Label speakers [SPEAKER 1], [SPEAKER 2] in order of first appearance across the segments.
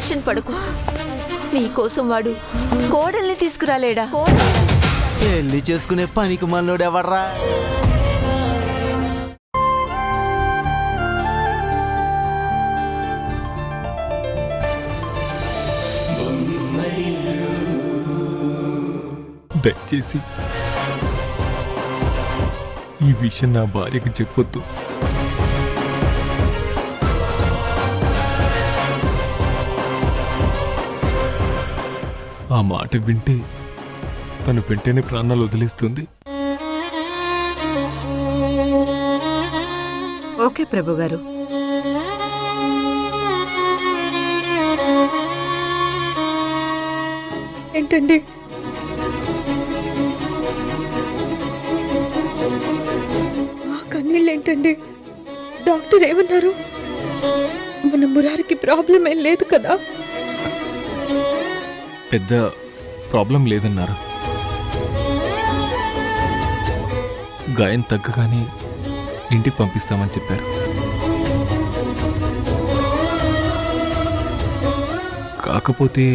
[SPEAKER 1] Tension పడకు. నీకోసం వాడు కోడల్ని తీసుకురాలేడా?
[SPEAKER 2] పెళ్లి చేసుకునే పనికి మనలోడు ఎవర్రా?
[SPEAKER 3] దయచేసి ఈ విషయం నా భార్యకు చెప్పొద్దు. ఆ మాట వింటే తను వెంటనే ప్రాణాలు వదిలేస్తుంది.
[SPEAKER 4] ఓకే ప్రభు గారు.
[SPEAKER 5] ఏంటండి ఆ కన్నీళ్ళేంటండి? డాక్టర్ ఏమన్నారు? మన మురారికి ప్రాబ్లం ఏం లేదు కదా?
[SPEAKER 3] పెద్ద ప్రాబ్లం లేదన్నారు. గాయం తగ్గగానే ఇంటికి పంపిస్తామని చెప్పారు. కాకపోతే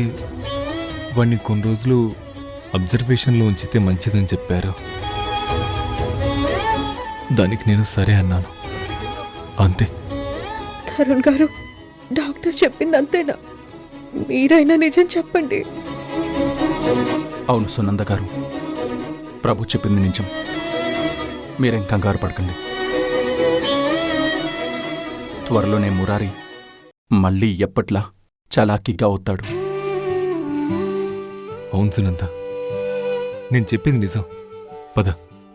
[SPEAKER 3] వాడిని కొన్ని రోజులు అబ్జర్వేషన్లో ఉంచితే మంచిదని చెప్పారు. దానికి నేను సరే అన్నాను, అంతే.
[SPEAKER 5] తరుణ్ గారు, డాక్టర్ చెప్పింది అంతేనా? మీరైనా నిజం చెప్పండి.
[SPEAKER 6] అవును సునంద గారు, ప్రభు చెప్పింది నిజం. మీరేం కంగారు పడకండి. త్వరలోనే మురారి మళ్ళీ ఎప్పట్లా చలాకీగా అవుతాడు.
[SPEAKER 3] అవును సునంద, నేను చెప్పింది నిజం. పద,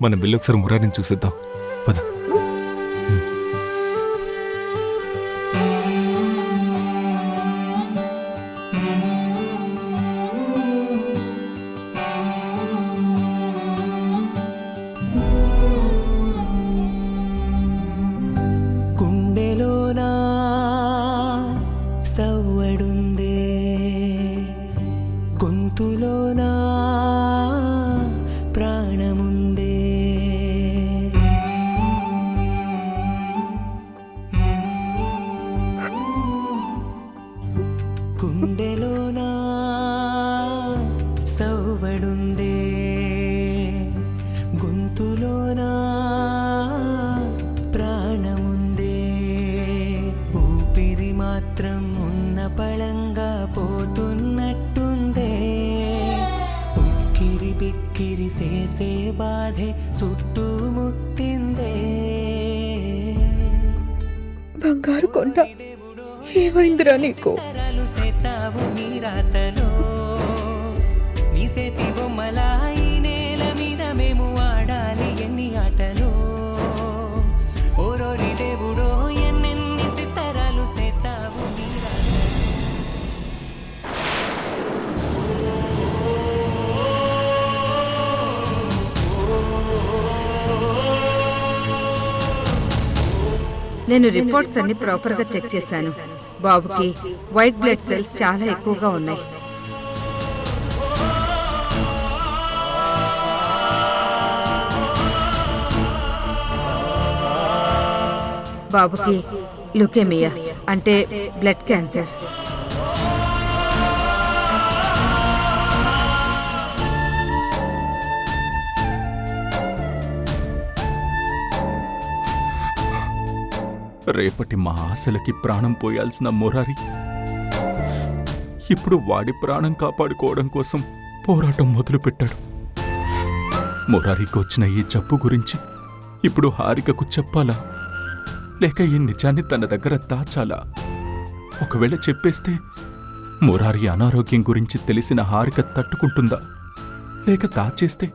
[SPEAKER 3] మన బిల్లొకసారి మురారిని చూసేద్దాం. పద.
[SPEAKER 2] గుండెలోనా సవ్వడుందే, గొంతులోనా ప్రాణముందే. గుండెలోనా సవ్వడుందే, గొంతులోనా ప్రాణముందే. ఊపిరి మాత్రం ఉన్న పళంగా పోతున్నట్టుందే. ఉక్కిరి బిక్కిరి చేసే బాధే చుట్టుముట్టిందే.
[SPEAKER 5] బంగారు కొండ, ఏమైందిరా నీకు?
[SPEAKER 2] సేతావు నీ రాతలో, నీ సేతి బొమ్మలా ఈ నేల మీద మేము ఆడాలి ఎన్ని ఆటలో. ఓరోరి దేవుడో, ఎన్నెన్ని సితారాలు సేతావు నీ రాతలో.
[SPEAKER 4] నేను రిపోర్ట్స్ అన్ని ప్రాపర్గా చెక్ చేశాను. బాబుకి వైట్ బ్లడ్ సెల్స్ చాలా ఎక్కువగా ఉన్నాయి. బాబుకి లుకేమియా అంటే బ్లడ్ క్యాన్సర్.
[SPEAKER 6] రేపటి మా ఆశలకి ప్రాణం పోయాల్సిన మురారి ఇప్పుడు వాడి ప్రాణం కాపాడుకోవడం కోసం పోరాటం మొదలుపెట్టాడు. మురారికి వచ్చిన ఈ జబ్బు గురించి ఇప్పుడు హారికకు చెప్పాలా, లేక ఈ నిజాన్ని తన దగ్గర దాచాలా? ఒకవేళ చెప్పేస్తే మురారి అనారోగ్యం గురించి తెలిసిన హారిక తట్టుకుంటుందా, లేక దాచేస్తే